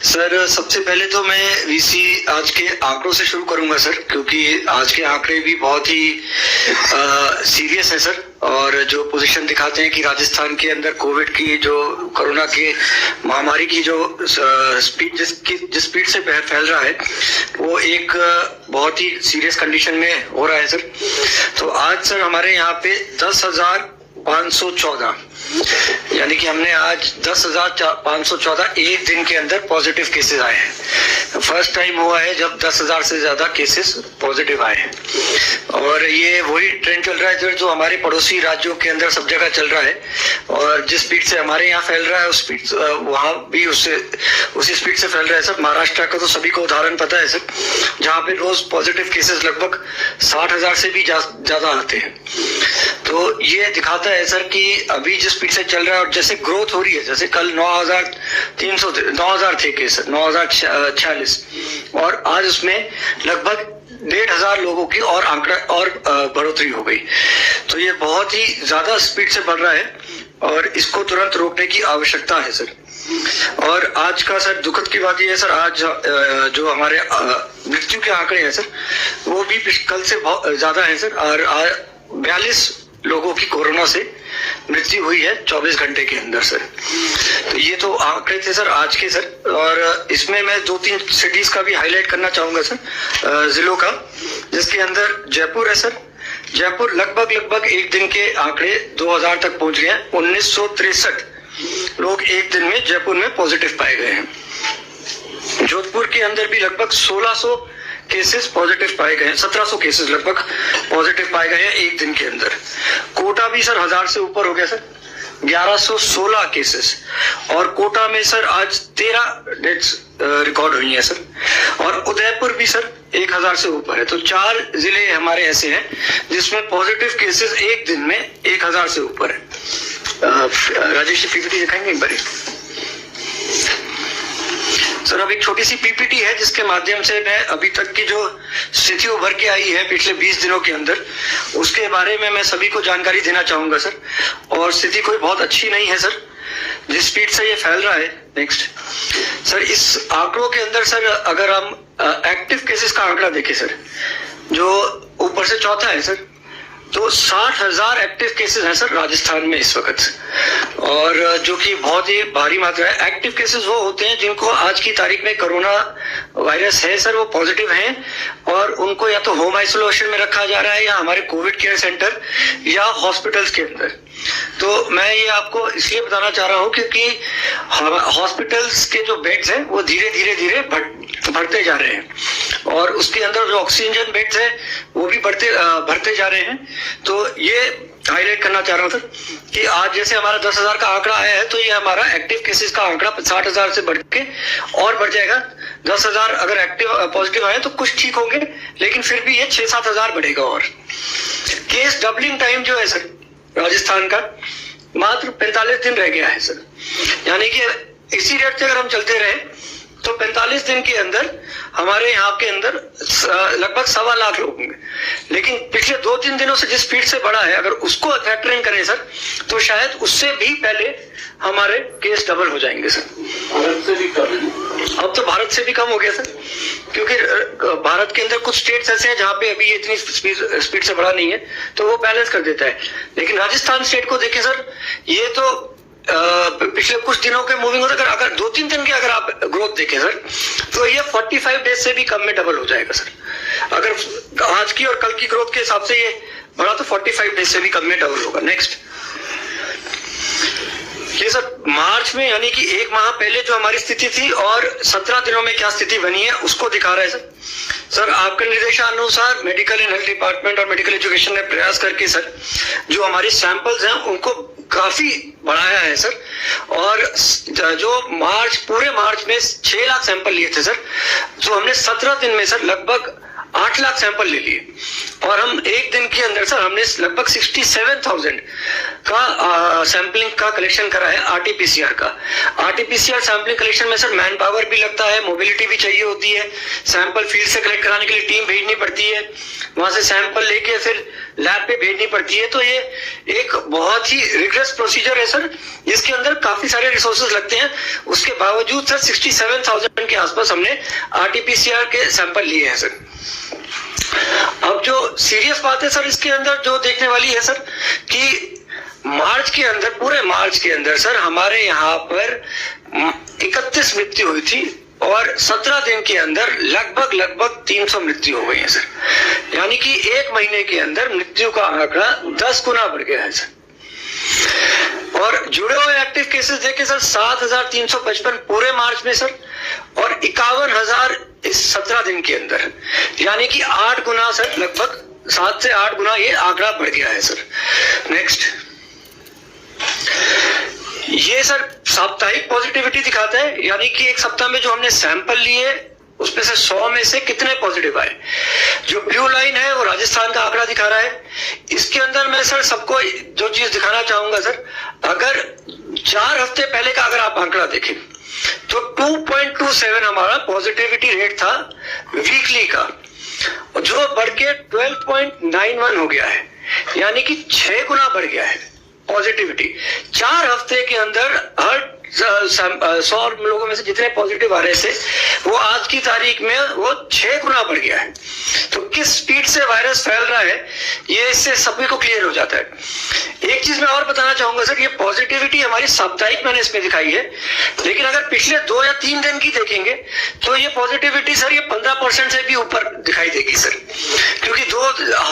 Sir, सबसे पहले तो मैं वीसी आज के आंकड़ों से शुरू करूंगा सर, क्योंकि आज के आंकड़े भी बहुत ही सीरियस है सर। और जो पोजीशन दिखाते हैं कि राजस्थान के अंदर कोविड की जो कोरोना के महामारी की जो स्पीड जिस स्पीड से फैल रहा है वो एक बहुत ही सीरियस कंडीशन में हो रहा है सर। तो आज सर हमारे यहाँ पे 10,514 यानी कि हमने आज 10,514 एक दिन के अंदर पॉजिटिव केसेस आए हैं। फर्स्ट टाइम हुआ है जब 10,000 से ज्यादा केसेस पॉजिटिव आए हैं। और ये वही ट्रेंड चल रहा है जो हमारे पड़ोसी राज्यों के अंदर सब जगह चल रहा है। और जिस स्पीड से हमारे यहाँ फैल रहा है उस स्पीड वहां भी उसी स्पीड से फैल रहा है सर। महाराष्ट्र का तो सभी को उदाहरण पता है सर, जहाँ पे रोज पॉजिटिव केसेस लगभग 60,000 से भी ज्यादा आते हैं। तो ये दिखाता है सर कि अभी जिस स्पीड से चल रहा है और जैसे ग्रोथ हो रही है, जैसे कल 9,000 थे केस, 9,046 और आज उसमें लगभग 1,500 लोगों की और आंकड़ा और बढ़ोतरी हो गई। तो ये बहुत ही ज्यादा स्पीड से बढ़ रहा है और इसको तुरंत रोकने की आवश्यकता है सर। और आज का सर दुखद की बात यह है सर, आज जो हमारे मृत्यु के आंकड़े हैं सर वो भी कल से बहुत ज्यादा है सर। और 42 लोगों की कोरोना से मृत्यु हुई है 24 घंटे के अंदर सर। तो ये तो आंकड़े थे सर आज के सर। और इसमें मैं 2-3 सिटीज का भी हाईलाइट करना चाहूंगा सर, जिलों का, जिसके अंदर जयपुर है सर। जयपुर लगभग एक दिन के आंकड़े 2,000 तक पहुंच गए हैं। 1963 लोग एक दिन में जयपुर में पॉजिटिव पाए गए हैं। जोधपुर के अंदर भी लगभग 1,600 केसेस पॉजिटिव पाए गए हैं। 1,700 केसेस लगभग पॉजिटिव पाए गए हैं एक दिन के अंदर। कोटा भी सर 1,000 से ऊपर हो गया सर, 1116 केसेस। और कोटा में सर आज 13 डेथ्स रिकॉर्ड हुई है सर। और उदयपुर भी सर 1,000 से ऊपर है। तो 4 जिले हमारे ऐसे हैं जिसमें पॉजिटिव केसेस एक दिन में 1,000 से ऊपर है। राजेश पीपीटी दिखाएंगे एक बार सर। अब एक छोटी सी पीपीटी है जिसके माध्यम से मैं अभी तक की जो स्थिति उभर के आई है पिछले 20 दिनों के अंदर, उसके बारे में मैं सभी को जानकारी देना चाहूंगा सर। और स्थिति कोई बहुत अच्छी नहीं है सर, जिस स्पीड से ये फैल रहा है। नेक्स्ट सर, इस आंकड़ों के अंदर सर अगर हम एक्टिव केसेस का आंकड़ा देखें सर, जो ऊपर से चौथा है सर, तो 60,000 एक्टिव केसेस हैं सर राजस्थान में इस वक्त। और जो कि बहुत ही भारी मात्रा है। एक्टिव केसेस वो होते हैं जिनको आज की तारीख में कोरोना वायरस है सर, वो पॉजिटिव हैं और उनको या तो होम आइसोलेशन में रखा जा रहा है या हमारे कोविड केयर सेंटर या हॉस्पिटल्स के अंदर। तो मैं ये आपको इसलिए बताना चाह रहा हूँ क्योंकि हॉस्पिटल्स के जो बेड्स हैं वो धीरे धीरे बढ़ते जा रहे हैं और उसके अंदर जो ऑक्सीजन बेड्स हैं वो भी बढ़ते जा रहे हैं। तो ये हाईलाइट करना चाह रहा हूँ सर कि आज जैसे हमारा 10,000 का आंकड़ा आया है तो ये हमारा एक्टिव केसेस का आंकड़ा 60,000 से बढ़ के और बढ़ जाएगा। 10,000 अगर एक्टिव पॉजिटिव आए तो कुछ ठीक होंगे, लेकिन फिर भी ये 6-7,000 बढ़ेगा। और केस डबलिंग टाइम जो है सर राजस्थान का मात्र 45 दिन रह गया है सर। यानी कि इसी रेट से अगर हम चलते रहे तो 45 दिन के अंदर हमारे यहाँ के अंदर लगभग 1.25 लाख लोग होंगे। लेकिन पिछले 2-3 दिनों से जिस स्पीड से बढ़ा है, अगर उसको फैक्टरिंग करें सर तो शायद उससे भी पहले हमारे केस डबल हो जाएंगे सर। भारत से भी कम, अब तो भारत से भी कम हो गया सर, क्योंकि भारत के अंदर कुछ स्टेट्स ऐसे हैं जहाँ पे अभी इतनी स्पीड से बढ़ा नहीं है तो वो बैलेंस कर देता है। लेकिन राजस्थान स्टेट को देखें सर, ये तो पिछले कुछ दिनों के मूविंग होता है। अगर 2-3 दिन के अगर आप ग्रोथ देखें सर तो ये 45 डेज से भी कम में डबल हो जाएगा सर। अगर आज की और कल की ग्रोथ के हिसाब से ये बढ़ा तो 45 डेज से भी कम में डबल होगा। नेक्स्ट ये सर मार्च में यानी कि 1 माह पहले जो हमारी स्थिति थी और 17 दिनों में क्या स्थिति बनी है उसको दिखा रहा है सर। सर आपके निर्देशानुसार मेडिकल एंड हेल्थ डिपार्टमेंट और मेडिकल एजुकेशन ने प्रयास करके सर जो हमारी सैंपल्स हैं उनको काफी बढ़ाया है सर। और जो पूरे मार्च में 6 लाख सैंपल लिए थे सर, जो हमने 17 दिन में सर लगभग 8 लाख सैंपल ले लिए। और हम एक दिन के अंदर सर हमने लगभग 67,000 का सैंपलिंग का कलेक्शन करा है आरटीपीसीआर का। आरटीपीसीआर सैंपलिंग कलेक्शन में सर मैन पावर भी लगता है, मोबिलिटी भी चाहिए होती है, सैंपल फील्ड से कलेक्ट कराने के लिए टीम भेजनी पड़ती है, वहां से सैंपल लेके फिर लैब पे भेजनी पड़ती है। तो ये एक बहुत ही रिग्रेस प्रोसीजर है सर, जिसके अंदर काफी सारे रिसोर्सेज लगते हैं। उसके बावजूद सर 67,000 के आसपास हमने आरटीपीसीआर के सैंपल लिए हैं सर। अब जो सीरियस बात है सर इसके अंदर जो देखने वाली है सर कि मार्च के अंदर, पूरे मार्च के अंदर सर हमारे यहाँ पर 31 मृत्यु हुई थी और 17 दिन के अंदर लगभग 300 मृत्यु हो गई है सर। यानी कि एक महीने के अंदर मृत्यु का आंकड़ा 10 गुना बढ़ गया है सर। और जुड़े हुए एक्टिव केसेस देखे सर 7,355 पूरे मार्च में सर, और 51,000 इस 17 दिन के अंदर, यानी कि 8 गुना सर, लगभग 7 से 8 गुना ये आंकड़ा बढ़ गया है सर। नेक्स्ट, ये सर साप्ताहिक पॉजिटिविटी दिखाता है, यानी कि एक सप्ताह में जो हमने सैंपल लिए उसमें से 100 में से कितने पॉजिटिव आए। जो ब्लू लाइन है वो राजस्थान का आंकड़ा दिखा रहा है। इसके अंदर मैं सर सबको जो चीज दिखाना चाहूंगा सर, अगर 4 हफ्ते पहले का अगर आप आंकड़ा देखें तो 2.27 हमारा पॉजिटिविटी रेट था वीकली का, जो बढ़ के 12.91 हो गया है, यानी कि 6 गुना बढ़ गया है पॉजिटिविटी 4 हफ्ते के अंदर। हर 100 लोगों में से जितने पॉजिटिव आ रहे थे वो आज की तारीख में वो 6 गुना बढ़ गया है। तो किस स्पीड से वायरस फैल रहा है ये इससे सभी को क्लियर हो जाता है। एक चीज मैं और बताना चाहूंगा सर, ये पॉजिटिविटी हमारी साप्ताहिक मैंने इसमें दिखाई है, लेकिन अगर पिछले 2 या 3 दिन की देखेंगे तो ये पॉजिटिविटी सर ये 15% से भी ऊपर दिखाई देगी सर, क्योंकि 2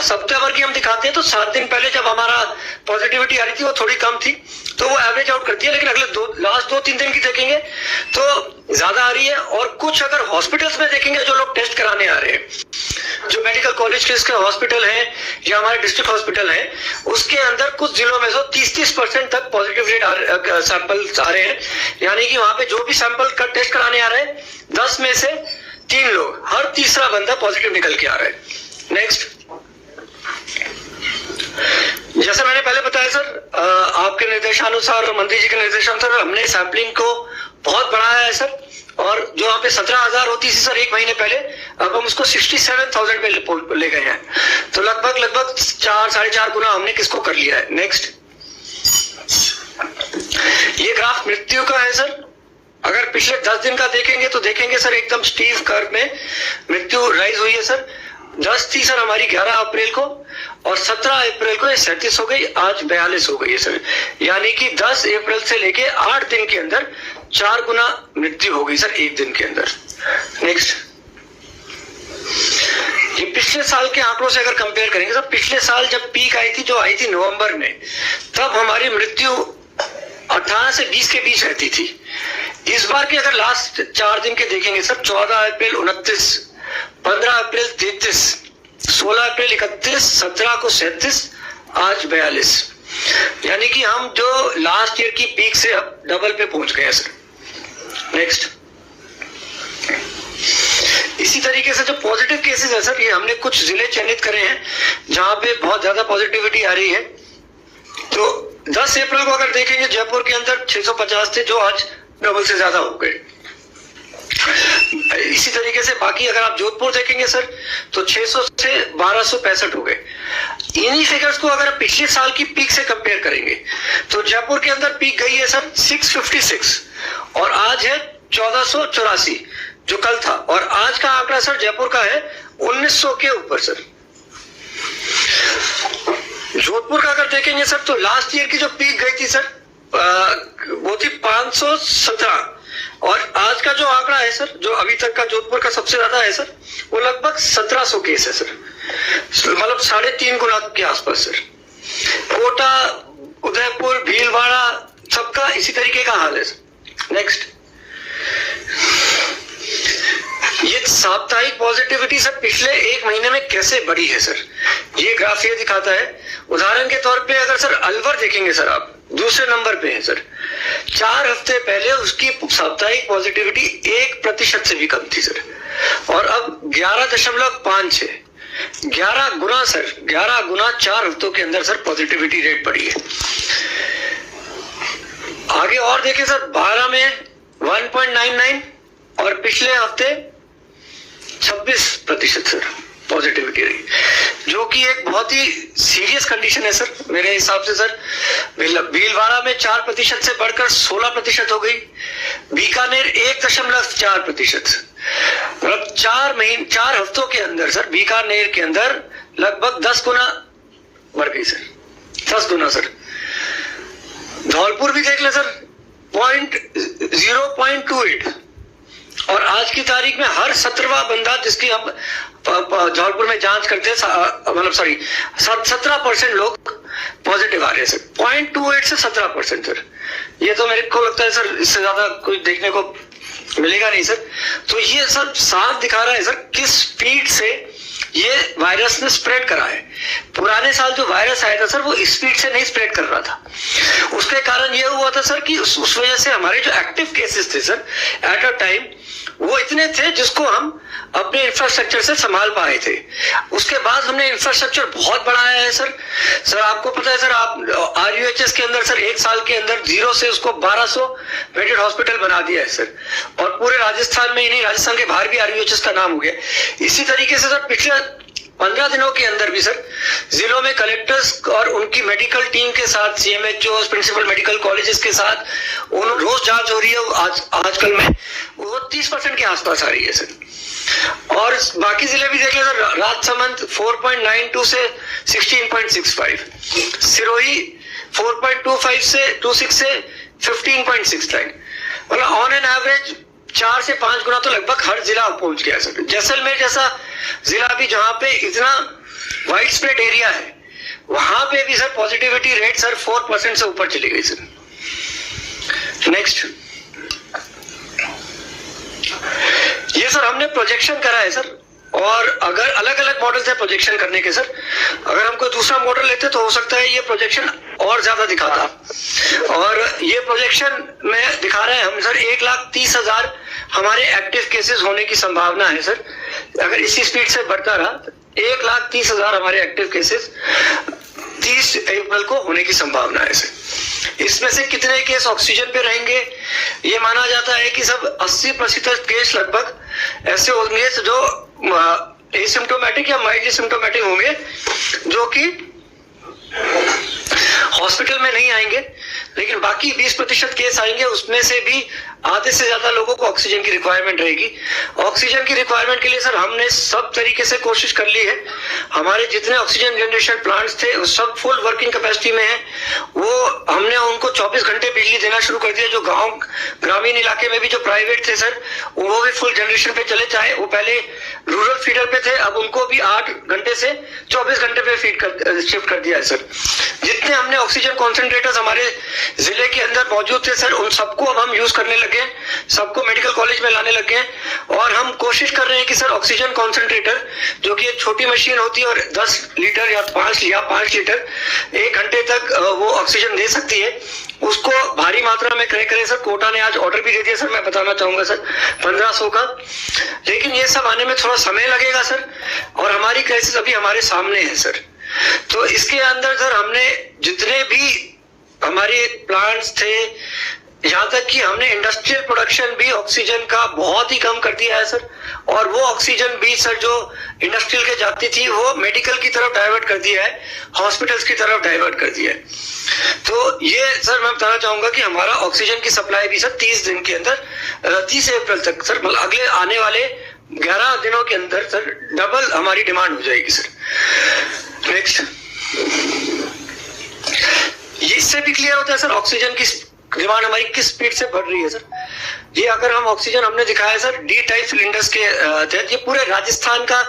सप्ताह भर की हम दिखाते हैं तो 7 दिन पहले जब हमारा पॉजिटिविटी आ रही थी वो थोड़ी कम थी तो वो एवरेज आउट करती है, लेकिन अगले लास्ट 2-3 दिन की देखेंगे तो ज्यादा आ रही है। और कुछ अगर हॉस्पिटल्स में देखेंगे जो लोग टेस्ट कराने आ रहे हैं, जो मेडिकल कॉलेज के हॉस्पिटल हैं या हमारे डिस्ट्रिक्ट हॉस्पिटल हैं, उसके अंदर कुछ जिलों में 30% तक पॉजिटिव रेट सैंपल आ रहे हैं, यानी कि वहां पे जो भी सैंपल का टेस्ट कराने आ रहे हैं 10 में से 3 लोग, हर तीसरा बंदा पॉजिटिव निकल के आ रहा है। नेक्स्ट, जैसे मैंने पहले बताया सर, आपके निर्देशानुसार और मंत्री जी के निर्देशानुसार हमने सैंपलिंग को बहुत बढ़ाया है सर, और जो यहाँ पे 17,000 होती थी सर एक महीने पहले, अब हम उसको 67,000 पे ले गए हैं। तो लगभग 4-4.5 गुना हमने किसको कर लिया है। नेक्स्ट, ये ग्राफ मृत्यु का है सर। अगर पिछले 10 दिन का देखेंगे तो देखेंगे सर एकदम स्टीव कर्व में मृत्यु राइज हुई है सर। 10 थी सर हमारी 11 अप्रैल को, और 17 अप्रैल को ये 37 हो गई, आज 42 हो गई है सर, यानी कि 10 अप्रैल से लेके 8 दिन के अंदर 4 गुना मृत्यु हो गई सर एक दिन के अंदर। नेक्स्ट, ये पिछले साल के आंकड़ों से अगर कंपेयर करेंगे तो पिछले साल जब पीक आई थी, जो आई थी नवंबर में, तब हमारी मृत्यु 18 से 20 के बीच रहती थी। इस बार के अगर लास्ट 4 दिन के देखेंगे सर, 14 अप्रैल 29, 15 अप्रैल 33, 16 अप्रैल 31, 17 को 37, आज 42, यानी कि हम जो लास्ट ईयर की पीक से अब डबल पे पहुंच गए सर। नेक्स्ट, इसी तरीके से जो पॉजिटिव केसेस है सर, ये हमने कुछ जिले चयनित करे हैं जहां पे बहुत ज्यादा पॉजिटिविटी आ रही है। तो 10 अप्रैल को अगर देखेंगे जयपुर के अंदर 650 थे, जो आज डबल से ज्यादा हो गए। इसी तरीके से बाकी अगर आप जोधपुर देखेंगे सर तो 600 से 1265 हो गए। इन्हीं फिगर्स को अगर पिछले साल की पीक से कंपेयर करेंगे तो जयपुर के अंदर पीक गई है सर 656, और आज है 1484 जो कल था, और आज का आंकड़ा सर जयपुर का है 1900 के ऊपर सर। जोधपुर का अगर देखेंगे सर तो लास्ट ईयर की जो पीक गई थी सर वो थी 517, और आज का जो आंकड़ा है सर, जो अभी तक का जोधपुर का सबसे ज्यादा है सर, वो लगभग 1700 केस है सर, मतलब 3.5 गुना के आसपास सर। कोटा, उदयपुर, भीलवाड़ा, सबका इसी तरीके का हाल है सर। नेक्स्ट, ये साप्ताहिक पॉजिटिविटी सर पिछले 1 महीने में कैसे बढ़ी है सर, ये ग्राफ ये दिखाता है। उदाहरण के तौर पे अगर सर अलवर देखेंगे सर, आप दूसरे नंबर पे है सर, 4 हफ्ते पहले उसकी साप्ताहिक पॉजिटिविटी 1% से भी कम थी सर, और अब 11.56, 11 गुना सर, 11 गुना 4 हफ्तों के अंदर सर पॉजिटिविटी रेट बढ़ी है। आगे और देखिए सर, 12 में 1.99 और पिछले हफ्ते 26% सर पॉजिटिविटी रही, जो कि एक बहुत ही सीरियस कंडीशन है सर मेरे हिसाब से सर। भीलवाड़ा में 4% से बढ़कर 16% हो गई, बीकानेर 1.4%, मतलब 4 हफ्तों के अंदर सर बीकानेर के अंदर लगभग 10 गुना बढ़ गई सर, 10 गुना सर। धौलपुर भी देख ले सर, 0.28, और आज की तारीख में हर 17वां बंदा जिसकी हम धौलपुर में जांच करते हैं, मतलब सॉरी 17% लोग पॉजिटिव आ रहे हैं सर, 0.28 से 17% सर। ये तो मेरे को लगता है सर इससे ज्यादा कोई देखने को मिलेगा नहीं सर। तो ये सब साफ दिखा रहा है सर किस स्पीड से ये वायरस ने स्प्रेड करा है। पुराने साल जो वायरस आया था सर वो स्पीड से नहीं स्प्रेड कर रहा था, उसके कारण ये हुआ था सर कि उस वजह से हमारे जो एक्टिव केसेस थे सर एट अ टाइम वो इतने थे जिसको हम अपने इंफ्रास्ट्रक्चर से संभाल पाए थे। उसके बाद हमने इंफ्रास्ट्रक्चर बहुत बढ़ाया है सर। सर आपको पता है सर, आप आरयूएचएस के अंदर सर 1 साल के अंदर 0 से उसको 1200 बेडेड हॉस्पिटल बना दिया है सर, और पूरे राजस्थान में ही नहीं, राजस्थान के बाहर भी आरयूएचएस का नाम हो गया। इसी तरीके से सर पिछले 15 दिनों के अंदर भी सर जिलों में कलेक्टर्स और उनकी मेडिकल टीम के साथ, सीएमएचओ, प्रिंसिपल मेडिकल कॉलेजेस के साथ रोज जांच हो रही है। आजकल में वो 30% के आसपास आ रही है सर। और बाकी जिले भी देख ले सर, राजसमंद 4.92 से 16.65, सिरोही 4.25 से 26 से 15.69, मतलब ऑन एन एवरेज 4 से 5 गुना तो लगभग हर जिला पहुंच गया सर। जैसलमेर जैसा जिला भी जहां पे इतना वाइड स्प्रेड एरिया है, वहां पे भी सर पॉजिटिविटी रेट सर 4% से ऊपर चली गई सर। नेक्स्ट, ये सर हमने प्रोजेक्शन करा है सर, और अगर अलग अलग मॉडल्स है प्रोजेक्शन करने के सर, अगर हम कोई दूसरा मॉडल लेते तो हो सकता है ये प्रोजेक्शन और ज्यादा दिखाता। और ये प्रोजेक्शन में दिखा रहे हैं हम सर 1,30,000 हमारे एक्टिव केसेस होने की संभावना है सर। अगर इसी स्पीड से बढ़ता रहा 1,30,000 हमारे एक्टिव केसेस 30 अप्रैल को होने की संभावना है सर। इसमें से कितने केस ऑक्सीजन पे रहेंगे, ये माना जाता है कि सब 80% केस लगभग ऐसे होंगे जो एसिम्प्टोमेटिक या माइल्डली सिम्प्टोमेटिक होंगे, जो कि हॉस्पिटल में नहीं आएंगे, लेकिन बाकी 20% केस आएंगे, उसमें से भी आधे से ज्यादा लोगों को ऑक्सीजन की रिक्वायरमेंट रहेगी। ऑक्सीजन की रिक्वायरमेंट के लिए सर हमने सब तरीके से कोशिश कर ली है। हमारे जितने ऑक्सीजन जनरेशन प्लांट्स थे वो सब फुल वर्किंग कैपेसिटी में है। वो हमने उनको 24 घंटे बिजली देना शुरू कर दिया। जो गांव ग्रामीण इलाके में भी जो प्राइवेट थे सर वो भी फुल जनरेशन पे चले, चाहे वो पहले रूरल फीडर पे थे, अब उनको भी 8 घंटे से 24 घंटे पे शिफ्ट कर दिया है सर। जितने हमने ऑक्सीजन कॉन्सेंट्रेटर्स हमारे जिले के अंदर मौजूद थे सर उन सबको अब हम यूज करने लगे, सबको मेडिकल कॉलेज में लाने लगे, और हम कोशिश कर रहे हैं कि सर ऑक्सीजन कॉन्सेंट्रेटर जो कि एक छोटी मशीन होती है और 10 लीटर या 5 लीटर 1 घंटे तक वो ऑक्सीजन दे सकती है, उसको भारी मात्रा में क्रय करें सर। कोटा ने आज ऑर्डर भी दे दिया सर, मैं बताना चाहूंगा सर 1500 का, लेकिन ये सब आने में थोड़ा समय लगेगा सर, और हमारी क्राइसिस अभी हमारे सामने है सर। तो इसके अंदर सर हमने जितने भी हमारे प्लांट्स थे, यहाँ तक कि हमने इंडस्ट्रियल प्रोडक्शन भी ऑक्सीजन का बहुत ही कम कर दिया है सर, और वो ऑक्सीजन भी सर जो इंडस्ट्रियल के जाती थी वो मेडिकल की तरफ डाइवर्ट कर दिया है, हॉस्पिटल्स की तरफ डाइवर्ट कर दिया है। तो ये सर मैं बताना चाहूंगा कि हमारा ऑक्सीजन की सप्लाई भी सर 30 दिन के अंदर 30 अप्रैल तक सर, मतलब अगले आने वाले 11 दिनों के अंदर सर डबल हमारी डिमांड हो जाएगी सर। नेक्स्ट, इससे भी क्लियर होता है सर ऑक्सीजन की डिमांड हमारी किस स्पीड से बढ़ रही है सर। ये अगर हम ऑक्सीजन हमने दिखाया सर डी टाइप सिलेंडर्स के तहत, ये पूरे राजस्थान का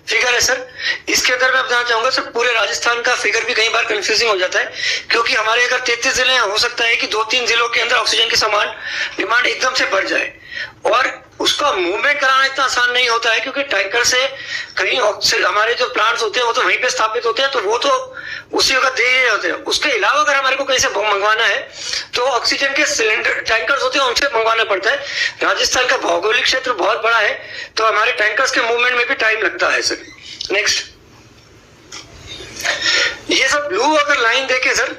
फिगर है सर। इसके अंदर मैं बताना चाहूंगा सर पूरे राजस्थान का फिगर भी कई बार कंफ्यूजिंग हो जाता है, क्योंकि हमारे अगर 33 जिले हैं, हो सकता है कि 2-3 जिलों के अंदर ऑक्सीजन की समान डिमांड एकदम से बढ़ जाए, और उसका मूवमेंट कराना इतना आसान नहीं होता है, क्योंकि टैंकर से कहीं हमारे जो प्लांट्स होते हैं वो तो वहीं पे स्थापित होते हैं, तो वो तो उसी वक्त दे रहे होते हैं। उसके अलावा अगर हमारे को कहीं से मंगवाना है तो ऑक्सीजन के सिलेंडर टैंकर्स होते हैं, उनसे मंगवाना पड़ता है। राजस्थान का भौगोलिक क्षेत्र बहुत बड़ा है, तो हमारे टैंकर्स के मूवमेंट में भी टाइम लगता है सर। नेक्स्ट, ये सब ब्लू अगर लाइन देखे सर,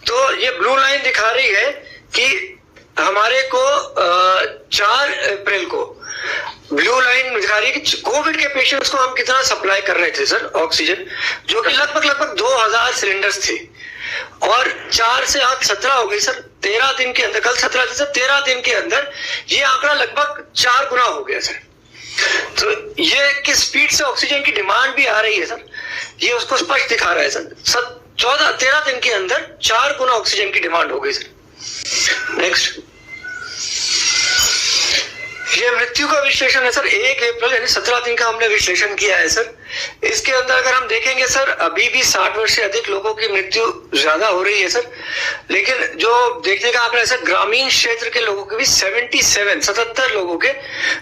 तो ये ब्लू लाइन दिखा रही है कि हमारे को 4 अप्रैल को ब्लू लाइन दिखा रही है कि कोविड के पेशेंट्स को हम कितना सप्लाई कर रहे थे सर ऑक्सीजन, जो कि लगभग 2000 सिलेंडर्स थे, और 4 से आज 17 हो गई सर। 13 दिन के अंदर, कल 17 थी सर, 13 दिन के अंदर ये आंकड़ा लगभग 4 गुना हो गया सर। तो ये किस स्पीड से ऑक्सीजन की डिमांड भी आ रही है सर, ये उसको स्पष्ट दिखा रहा है सर। 13 दिन के अंदर 4 गुना ऑक्सीजन की डिमांड हो गई सर। नेक्स्ट, ये मृत्यु का विश्लेषण है सर। 1 अप्रैल यानी 17 दिन का हमने विश्लेषण किया है सर। इसके अंदर अगर हम देखेंगे सर, अभी भी 60 वर्ष से अधिक लोगों की मृत्यु ज्यादा हो रही है सर, लेकिन जो देखने का आंकड़ा है सर, ग्रामीण क्षेत्र के लोगों के भी 77 लोगों के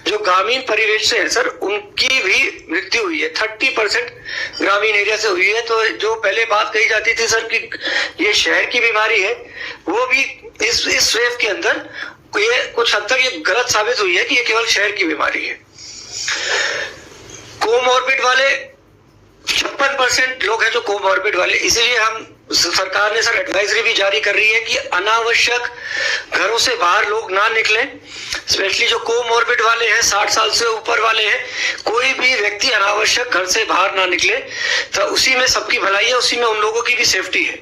जो ग्रामीण परिवेश से है सर, उनकी भी मृत्यु हुई है। 30% ग्रामीण एरिया से हुई है। तो जो पहले बात कही जाती थी सर कि ये शहर की बीमारी है, वो भी इस वेव के अंदर ये कुछ हद तक ये गलत साबित हुई है कि ये केवल शहर की बीमारी है। कोमॉर्बिड वाले 56% लोग हैं जो कोमॉर्बिड वाले, इसीलिए हम सरकार ने सर एडवाइजरी भी जारी कर रही है कि अनावश्यक घरों से बाहर लोग ना निकलें। स्पेशली जो कोमॉर्बिड वाले हैं, 60 साल से ऊपर वाले हैं, कोई भी व्यक्ति अनावश्यक घर से बाहर ना निकले। तो उसी में सबकी भलाई है, उसी में उन लोगों की भी सेफ्टी है।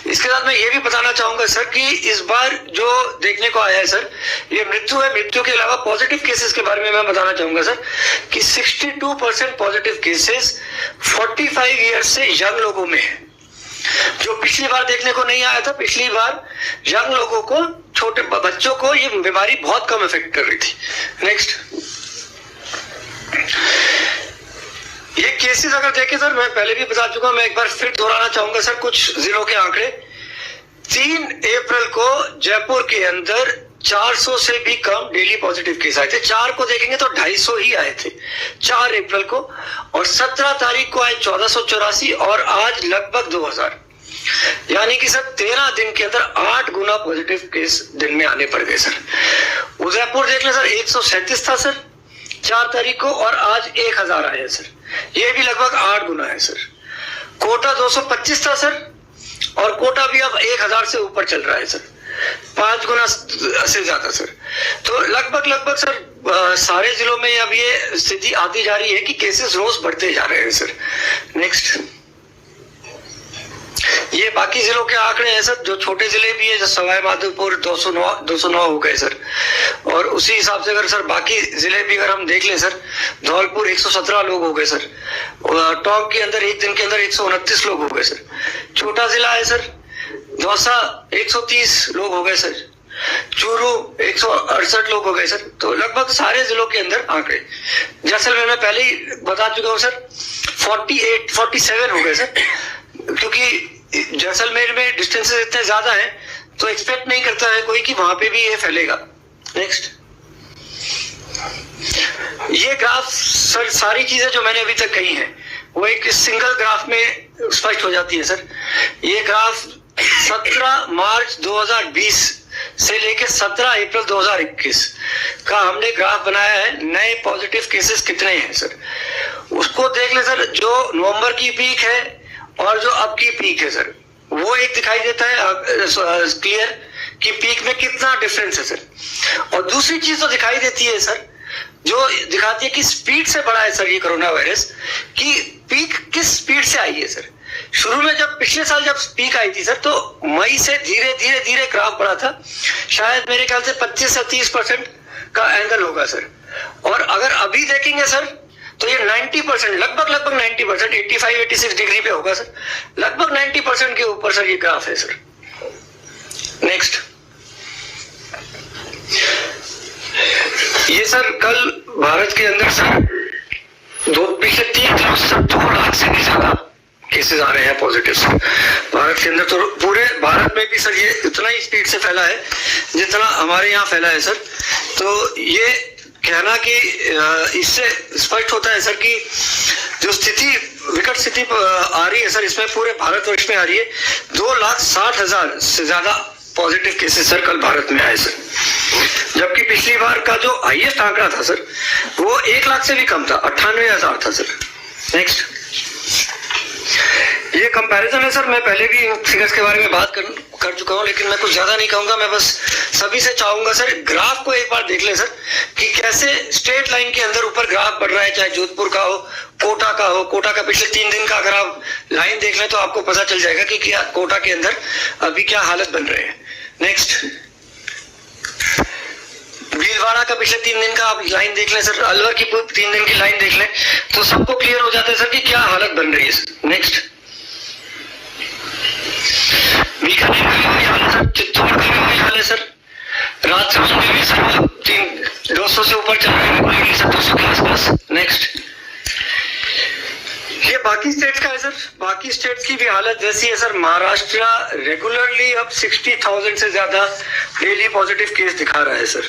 इसके साथ मैं ये भी बताना चाहूंगा सर कि इस बार जो देखने को आया है सर, ये मृत्यु है। मृत्यु के अलावा पॉजिटिव केसेस के बारे में मैं बताना चाहूंगा सर कि 62% पॉजिटिव केसेस 45 ईयर्स से यंग लोगों में है, जो पिछली बार देखने को नहीं आया था। पिछली बार यंग लोगों को, छोटे बच्चों को ये बीमारी बहुत कम इफेक्ट कर रही थी। नेक्स्ट, ये केसेस अगर देखें सर, मैं पहले भी बता चुका हूं, मैं एक बार फिर दोहराना चाहूंगा सर कुछ जिलों के आंकड़े। 3 अप्रैल को जयपुर के अंदर 400 से भी कम डेली पॉजिटिव केस आए थे। 4 को देखेंगे तो 250 ही आए थे 4 अप्रैल को, और 17 तारीख को आए 1484, और आज लगभग 2000। यानी कि सर 13 दिन के अंदर 8 गुना पॉजिटिव केस दिन में आने पड़ गए सर। उदयपुर देख लें सर, 137 था सर 4 तारीख को, और आज 1000 आए हैं सर। ये भी लगभग 8 गुना है सर। कोटा 225 था सर, और कोटा भी अब 1000 से ऊपर चल रहा है सर, 5 गुना से ज्यादा सर। तो लगभग सर सारे जिलों में अब ये स्थिति आती जा रही है कि केसेस रोज बढ़ते जा रहे हैं सर। नेक्स्ट, ये बाकी जिलों के आंकड़े हैं सर। जो छोटे जिले भी है, जैसे सवाई माधोपुर 209 हो गए सर, और उसी हिसाब से अगर सर बाकी जिले भी अगर हम देख लें सर, धौलपुर 117 लोग हो गए सर, टोंक के अंदर एक दिन के अंदर 129 लोग हो गए सर। छोटा जिला है सर दौसा, 130 लोग हो गए सर। चूरू 168 लोग हो गए सर। तो लगभग सारे जिलों के अंदर आंकड़े। जैसलमेर में पहले ही बता चुका हूँ सर, 47 हो गए सर, क्योंकि जैसलमेर में डिस्टेंसेस इतने ज्यादा हैं तो एक्सपेक्ट नहीं करता है कोई कि वहां पे भी ये फैलेगा। नेक्स्ट, ये ग्राफ सर, सारी चीजें जो मैंने अभी तक कही हैं वो एक सिंगल ग्राफ में स्पष्ट हो जाती है सर। ये ग्राफ 17 मार्च 2020 से लेकर 17 अप्रैल 2021 का हमने ग्राफ बनाया है। नए पॉजिटिव केसेस कितने हैं सर, उसको देख ले सर। जो नवंबर की पीक है और जो अब की पीक है सर, वो एक दिखाई देता है क्लियर कि पीक में कितना डिफरेंस है सर। और दूसरी चीज तो दिखाई देती है सर, जो दिखाती है कि स्पीड से बढ़ा है सर ये कोरोना वायरस, कि पीक किस स्पीड से आई है सर। शुरू में जब पिछले साल जब पीक आई थी सर, तो मई से धीरे धीरे ग्राफ बढ़ा था। शायद मेरे ख्याल से 25 से 30% का एंगल होगा सर। और अगर अभी देखेंगे सर तो ये 90%, लगभग 90%, 85-86 डिग्री पे होगा सर। लगभग 90% के ऊपर सर ये ग्राफ है सर। नेक्स्ट, ये सर कल भारत के अंदर सर पिछले 3 दिनों से 2 लाख से भी ज्यादा केसेस आ रहे हैं पॉजिटिव सर भारत के अंदर। तो पूरे भारत में भी सर ये इतना ही स्पीड से फैला है जितना हमारे यहाँ फैला है सर। तो ये कहना कि इससे स्पष्ट होता है सर कि जो स्थिति, विकट स्थिति आ रही है सर, इसमें पूरे भारतवर्ष में आ रही है। 2,60,000 से ज्यादा पॉजिटिव केसेस सर कल भारत में आए सर, जबकि पिछली बार का जो हाईएस्ट आंकड़ा था सर वो 1 लाख से भी कम था, 98,000 था सर। नेक्स्ट, ये ये कंपैरिजन है सर, मैं पहले भी फिगर्स के बारे में बात कर चुका हूँ, लेकिन मैं कुछ ज्यादा नहीं कहूंगा। मैं बस सभी से चाहूंगा सर, ग्राफ को एक बार देख ले सर कि कैसे स्ट्रेट लाइन के अंदर ऊपर ग्राफ बढ़ रहा है, चाहे जोधपुर का हो, कोटा का हो। कोटा का पिछले 3 दिन का अगर आप लाइन देख लें तो आपको पता चल जाएगा कि क्या कोटा के अंदर अभी क्या हालत बन रहे हैं। नेक्स्ट, भीलवाड़ा का पिछले 3 दिन का आप लाइन देख लें सर, अलवर की 3 दिन की लाइन देख लें तो सबको क्लियर हो जाता है सर कि क्या हालत बन रही है। नेक्स्ट, बीकानेर का भी वही हाल है सर, चित्तौड़ का भी वही हाल है सर, राजसमंद में भी सर 200 से ऊपर चल रहे हैं सर, 200 के आसपास। नेक्स्ट, ये बाकी स्टेट्स का है सर, बाकी स्टेट्स की भी हालत जैसी है सर। महाराष्ट्र रेगुलरली अब 60,000 से ज्यादा डेली पॉजिटिव केस दिखा रहा है सर।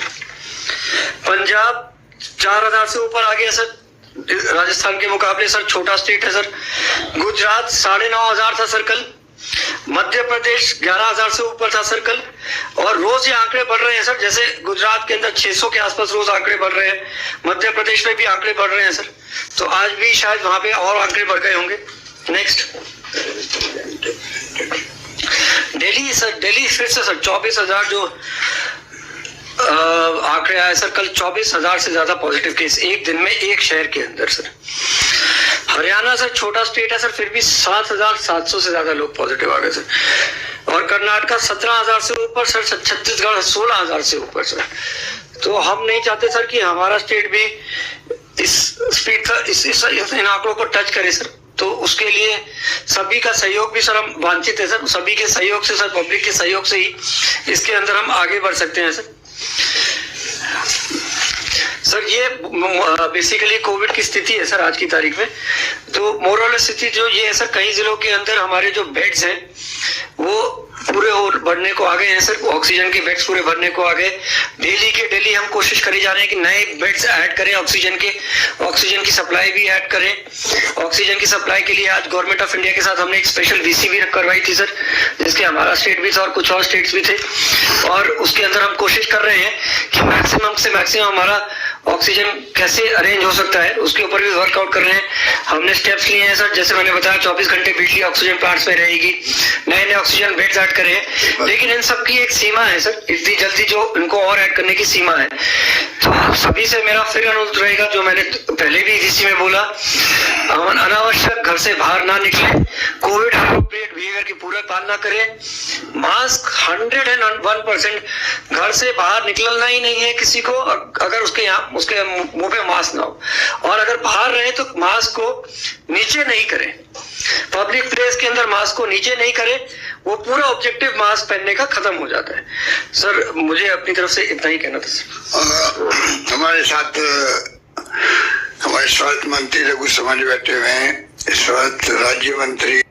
पंजाब 4,000 से ऊपर आ गया सर, राजस्थान के मुकाबले सर छोटा स्टेट है सर। गुजरात 9,500 था सर कल, मध्य प्रदेश 11,000 से ऊपर था सर कल, और रोज ये आंकड़े बढ़ रहे हैं सर। जैसे गुजरात के अंदर 600 के आसपास रोज आंकड़े बढ़ रहे हैं, मध्य प्रदेश में भी आंकड़े बढ़ रहे हैं सर, तो आज भी शायद वहां पे और आंकड़े बढ़ गए होंगे। नेक्स्ट, दिल्ली सर, दिल्ली फिर से सर 24,000 जो आंकड़े आए सर कल, 24,000 से ज्यादा पॉजिटिव केस एक दिन में एक शहर के अंदर सर। हरियाणा सर छोटा स्टेट है सर, फिर भी 7,700 से ज्यादा लोग पॉजिटिव आ गए सर। और कर्नाटक 17,000 से ऊपर सर, छत्तीसगढ़ 16,000 से ऊपर सर। तो हम नहीं चाहते सर कि हमारा स्टेट भी इस स्पीड का इन आंकड़ों को टच करे सर। तो उसके लिए सभी का सहयोग भी सर हम वांछित है सर, सभी के सहयोग से सर, पब्लिक के सहयोग से ही इसके अंदर हम आगे बढ़ सकते हैं सर। सर ये बेसिकली कोविड की स्थिति है सर आज की तारीख में। तो मोरल स्थिति जो ये है सर, कई जिलों के अंदर हमारे जो बेड्स हैं वो पूरे बढ़ने को आ गए हैं सर, ऑक्सीजन के बेड्स पूरे भरने को आ गए। डेली के डेली हम कोशिश करी जा रहे हैं कि नए बेड्स ऐड करें, ऑक्सीजन की सप्लाई भी ऐड करें। ऑक्सीजन की सप्लाई के लिए आज गवर्नमेंट ऑफ इंडिया के साथ हमने एक स्पेशल वीसी भी करवाई थी सर, जिसके हमारा स्टेट भी था और कुछ और स्टेट्स भी थे, और उसके अंदर हम कोशिश कर रहे हैं कि मैक्सिमम से मैक्सिमम हमारा ऑक्सीजन कैसे अरेंज हो सकता है उसके ऊपर भी वर्कआउट कर रहे हैं। हमने स्टेप्स लिए हैं सर, जैसे मैंने बताया 24 घंटे बिजली ऑक्सीजन प्लांट्स में रहेगी, नए ऑक्सीजन बेड्स ऐड करें, लेकिन इन सब की एक सीमा है सर, इतनी जल्दी जो इनको और ऐड करने की सीमा है। तो सभी से मेरा फिर अनुरोध रहेगा, जो मैंने पहले भी इसी में बोला, अनावश्यक घर से बाहर ना निकले, कोविड एप्रोप्रिएट बिहेवियर की पूरा पालना करें, मास्क 101% घर से बाहर निकलना ही नहीं है किसी को, अगर उसके मुंह पे मास्क ना हो, और अगर बाहर रहे तो मास्क को नीचे नहीं करें, पब्लिक प्लेस के अंदर मास्क को नीचे नहीं करें, वो पूरा ऑब्जेक्टिव मास्क पहनने का खत्म हो जाता है। सर मुझे अपनी तरफ से इतना ही कहना था सर। हमारे साथ हमारे स्वास्थ्य मंत्री रघु समाज बैठे हुए हैं, इस वक्त राज्य मंत्री